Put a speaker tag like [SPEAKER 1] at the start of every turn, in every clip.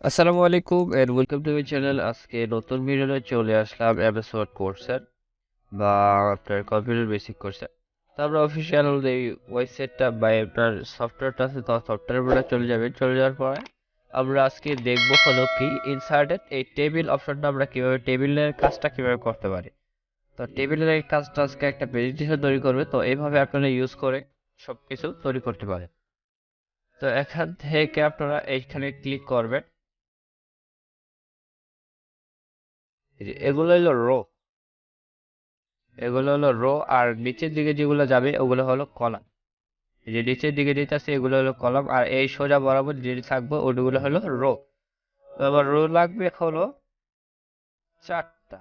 [SPEAKER 1] আসসালামু আলাইকুম and welcome to my channel. আজকে নতুন ভিডিওতে চলে আসলাম এমএস ওয়ার্ড কোর্সের বা আপনার কম্পিউটার বেসিক কোর্সের। তো আমরা অফিসিয়াল এই ওয়েবসাইটটা বা আপনার সফটওয়্যারটা আছে, তো সফটওয়্যার উপরে চলে যাওয়ার পরে আমরা আজকে দেখবো হলো কি ইনসার্টেড এই টেবিল অপশনটা আমরা কিভাবে টেবিলের কাজটা কিভাবে করতে পারি। তো টেবিলের এই কাজটা আজকে একটা প্রেজেন্টেশন তৈরি করবে, তো এইভাবে আপনারা ইউজ করে সবকিছু তৈরি করতে পারেন। তো এখান থেকে আপনারা এইখানে ক্লিক করবেন। এগুলো হলো রো আর নিচের দিকে যেগুলো যাবে ওগুলো হলো কলাম। এই যে নিচের দিকে যেটা আছে এগুলো হলো কলাম, আর এই সোজা বরাবর যে থাকবে ওগুলো হলো রো। এবার রো লাগবে হলো চারটা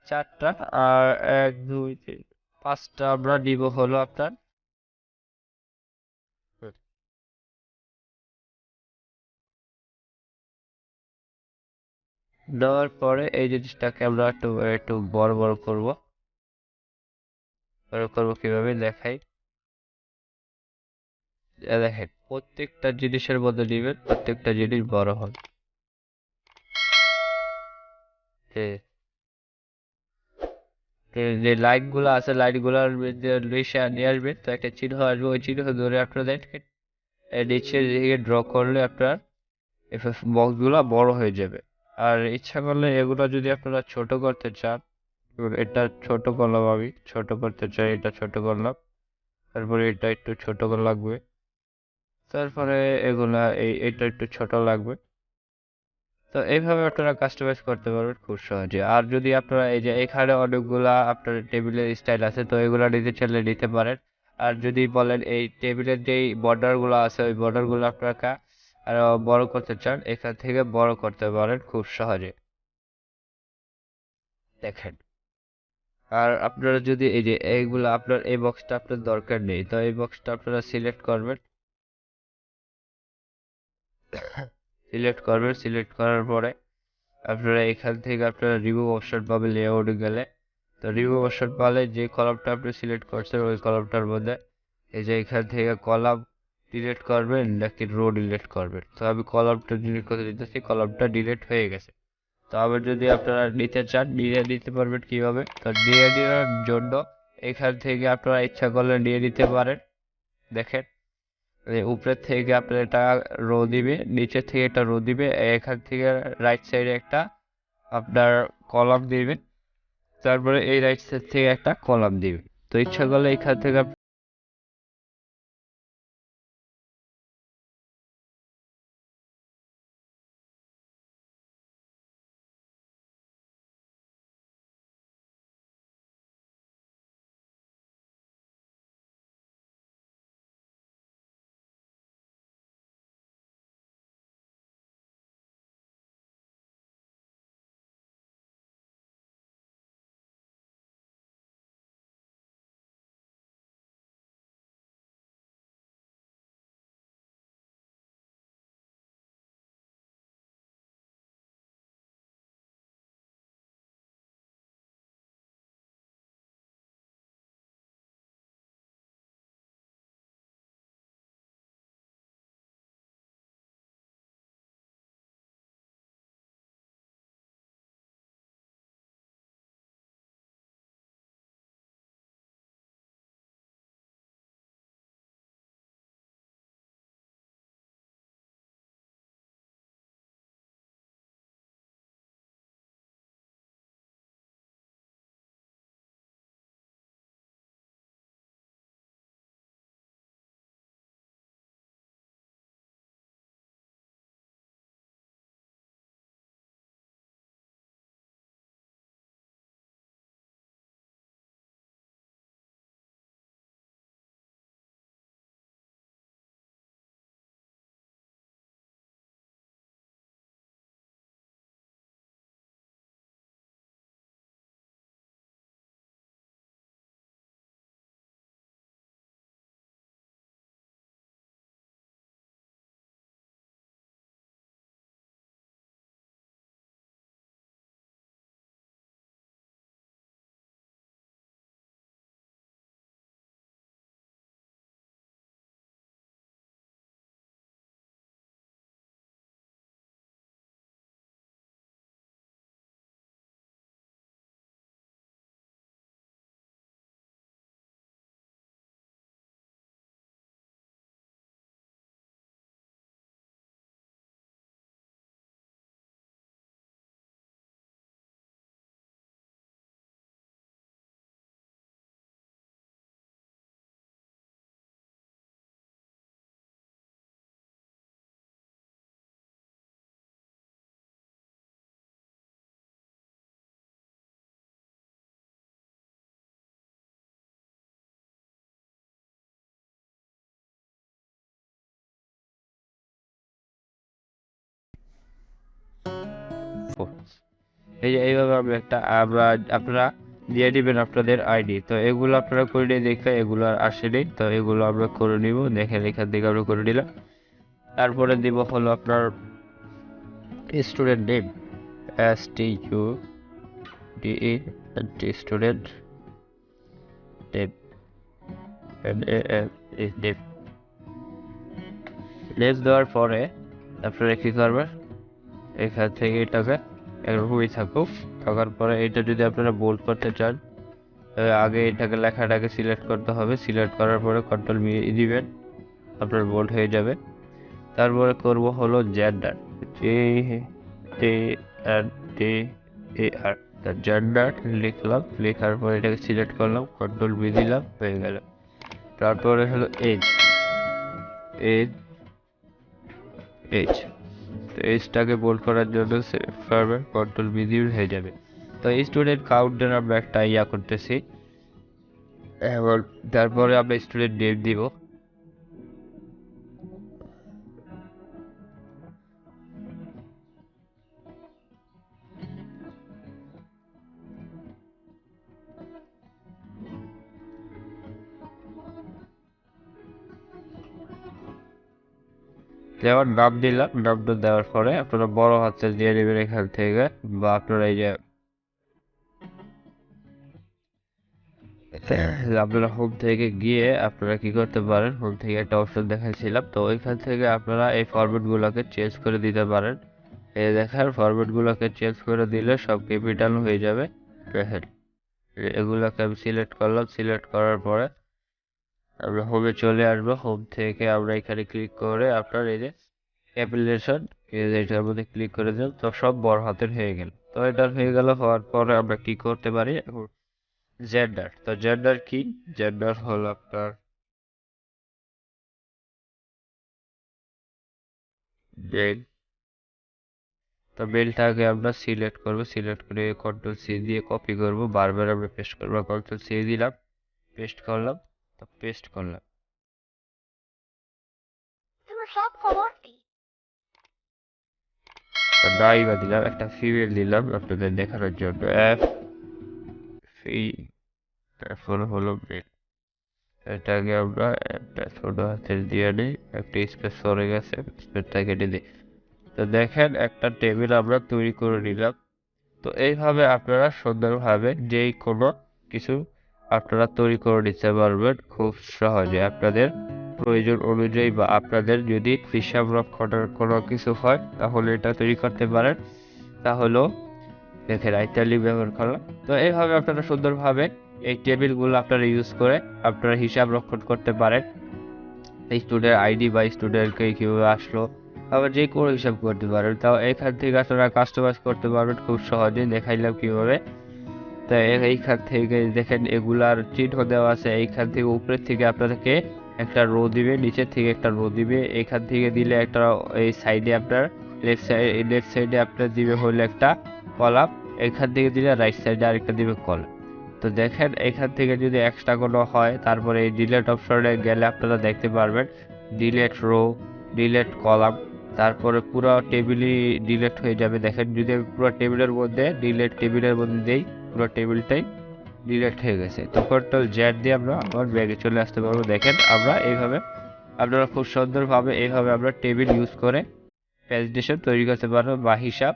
[SPEAKER 1] চারটা আর এক দুই তিন পাঁচটা আমরা নিব হলো আপনার। দেওয়ার পরে এই জিনিসটাকে আমরা একটু একটু বড় বড় করব। বড় করব কিভাবে দেখাই। দেখেন প্রত্যেকটা জিনিসের মধ্যে দিবেন, প্রত্যেকটা জিনিস বড় হবে। যে লাইট গুলো আছে লাইট গুলার নিয়ে আসবেন, তো একটা চিহ্ন আসবে, ওই চিহ্ন ধরে আপনার দেখেন নিচে দিকে ড্র করলে আপনার বক্স গুলা বড় হয়ে যাবে। আর ইচ্ছা করলে এগুলো যদি আপনারা ছোট করতে চান, এটা ছোট করলাম, আমি ছোট করতে চাই, এটা ছোট করলাম, তারপরে এটা একটু ছোট করা লাগবে, তারপরে এগুলা এটা একটু ছোট লাগবে। তো এইভাবে আপনারা কাস্টমাইজ করতে পারবেন খুব সহজে। আর যদি আপনারা এই যে এখানে অনেকগুলা আপনার টেবিলের স্টাইল আছে, তো এগুলা নিতে চাইলে নিতে পারেন। আর যদি বলেন এই টেবিলের যেই বর্ডার গুলো আছে ওই বর্ডার গুলো আপনারা আরো বড় করতে চান, এখান থেকে বড় করতে পারেন খুব সহজে। দেখেন, আর আপনারা যদি এই যে এইগুলা আপনার এই বক্সটা আপনার দরকার নেই, তো এই বক্সটা আপনারা সিলেক্ট করবেন। সিলেক্ট করার পরে আপনারা এখান থেকে আপনারা রিমুভ অপশন পাবেন লেআউটে গেলে। তো রিমুভ অপশন পালে যে কলামটা আপনি সিলেক্ট করছেন ওই কলামটার মধ্যে এই যে এখান থেকে কলাম ডিলিট করবেন নাকি রো ডিলিট করবেন। তো আমি কলামটা ডিলিট করতে দিতেছি, কলামটা ডিলিট হয়ে গেছে। তো আবার যদি আপনারা নিতে চান নিয়ে নিতে পারবেন কিভাবে, তো নিয়ে নেওয়ার জন্য এখান থেকে আপনারা ইচ্ছা করলে নিয়ে নিতে পারেন। দেখেন উপরের থেকে আপনার এটা রো দিবে, নিচের থেকে একটা রো দিবে, এখান থেকে রাইট সাইডে একটা আপনার কলাম দিবে, তারপরে এই রাইট সাইড থেকে একটা কলাম দিবে। তো ইচ্ছা করলে এখান থেকে এই যে এইভাবে আপনারা দিয়ে দিবেন আপনাদের আইডি। তো এগুলো আপনারা করে নিয়ে দেখে এগুলো আর আসেনি, তো এগুলো আমরা করে নিব। দেখেন এখান থেকে আমরা করে নিলাম। তারপরে দিব হলো আপনার student name, STUDENT student name, name দেওয়ার পরে আপনারা কি করবেন, এখান থেকে এটাকে এরকমই থাকার পরে এটা যদি আপনারা বোল্ড করতে চান, আগে এটাকে লেখাটাকে সিলেক্ট করতে হবে। সিলেক্ট করার পরে কন্ট্রোল দিবেন, আপনার বোল্ড হয়ে যাবে। তারপরে করব হলো জেন্ডার, জেন্ডার লিখলাম। লেখার পরে এটাকে সিলেক্ট করলাম, কন্ট্রোল দিলাম, হয়ে গেল। তারপরে হলো এজ, তো এজটাকে বোল্ড করার জন্য কন্ট্রোল দিয়ে হয়ে যাবে। তো স্টুডেন্ট কাউন্টের আমরা একটা করতেছি, এবং তারপরে আমরা স্টুডেন্ট নেম দিব। যেমন নাম দিলাম, নামটা দেওয়ার পরে আপনারা বড় হাতের দিয়ে নেবেন এখান থেকে, বা আপনারা এই যে আপনারা হোম থেকে গিয়ে আপনারা কি করতে পারেন, হোম থেকে একটা অপশন দেখাইছিলাম, তো ওইখান থেকে আপনারা এই ফরম্যাট গুলোকে চেঞ্জ করে দিতে পারেন। এই দেখার ফরম্যাট গুলোকে চেঞ্জ করে দিলে সব ক্যাপিটাল হয়ে যাবে। দেখেন এগুলোকে আমি সিলেক্ট করলাম, সিলেক্ট করার পরে আমরা হোমে চলে আসবো। হোম থেকে আমরা এখানে ক্লিক করে আপনার এই যে অ্যাপ্লিকেশন, এটার মধ্যে ক্লিক করে দিলাম, তো সব বড় হাতের হয়ে গেল। তো এটা হয়ে গেল, হওয়ার পরে আমরা কি করতে পারি, জেন্ডার। তো জেন্ডার কি, জেন্ডার হলো আপনার মেল। তো মেলটাকে আমরা সিলেক্ট করব, সিলেক্ট করে কন্ট্রোল সি দিয়ে কপি করব, বারবার আমরা পেস্ট করবো। কন্ট্রোল সি দিলাম, পেস্ট করলাম, তো পেস্ট করলাম। নাইবা দিলাম, একটা ফিমেল দিলাম আপনাদের দেখানোর জন্য, তারপর হলো মেল। এটাকে আমরা একটা ছোট হাতের দিয়ে নিই, একটা স্পেস সরে গেছে, স্পেসটা কেটে দিই। তো দেখেন একটা টেবিল আমরা তৈরি করে নিলাম। তো এইভাবে আপনারা সুন্দরভাবে যেই কোনো কিছু আপনারা তৈরি করে নিতে পারবেন খুব সহজে আপনাদের প্রয়োজন অনুযায়ী, বা আপনাদের যদি হিসাব রক্ষণের কোনো কিছু হয় তাহলে এটা তৈরি করতে পারেন। তাহলে দেখেন আইটালি ব্যবহার করলাম। তো এইভাবে আপনারা সুন্দরভাবে এই টেবিলগুলো আপনারা ইউজ করে আপনারা হিসাব রক্ষণ করতে পারেন। স্টুডেন্ট আইডি বা স্টুডেন্টকে কীভাবে আসলো, আবার যে কোনো হিসাব করতে পারেন। তাও এখান থেকে আপনারা কাস্টমাইজ করতে পারবেন খুব সহজে, দেখাইলাম কীভাবে। তাই এইখান থেকে দেখেন এগুলার চিহ্ন দেওয়া আছে, এইখান থেকে উপরের থেকে আপনাদেরকে একটা রো দিবে, নিচের থেকে একটা রো দিবে। এখান থেকে দিলে একটা, এই সাইডে আপনার লেফট সাইডে আপনার দিবে হলো একটা কলাম, এখান থেকে দিলে রাইট সাইডে আরেকটা দিবে কলাম। তো দেখেন এখান থেকে যদি এক্সট্রা কোনো হয়, তারপরে এই ডিলেট অপশনে গেলে আপনারা দেখতে পারবেন ডিলেট রো, ডিলেট কলাম, তারপরে পুরো টেবিলই ডিলেট হয়ে যাবে। দেখেন যদি আমি পুরো টেবিলের মধ্যে ডিলেট টেবিলের মধ্যে দিই, পুরো টেবিলটাই ডিলেট হয়ে গেছে। তো কন্ট্রোল জেড দিয়ে আমরা আবার ব্যাগে চলে আসতে পারবো। দেখেন আমরা এইভাবে আপনারা খুব সুন্দরভাবে এইভাবে আমরা টেবিল ইউজ করে প্রেজেন্টেশন তৈরি করতে পারবো বা হিসাব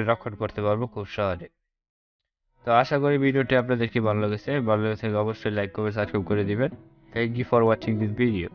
[SPEAKER 1] রক্ষণ করতে পারবো খুব সহজে। তো আশা করি ভিডিওটি আপনাদের কি ভালো লেগেছে, ভালো লেগে থাকলে অবশ্যই লাইক করে সাবস্ক্রাইব করে দিবেন। Thank you for watching this video.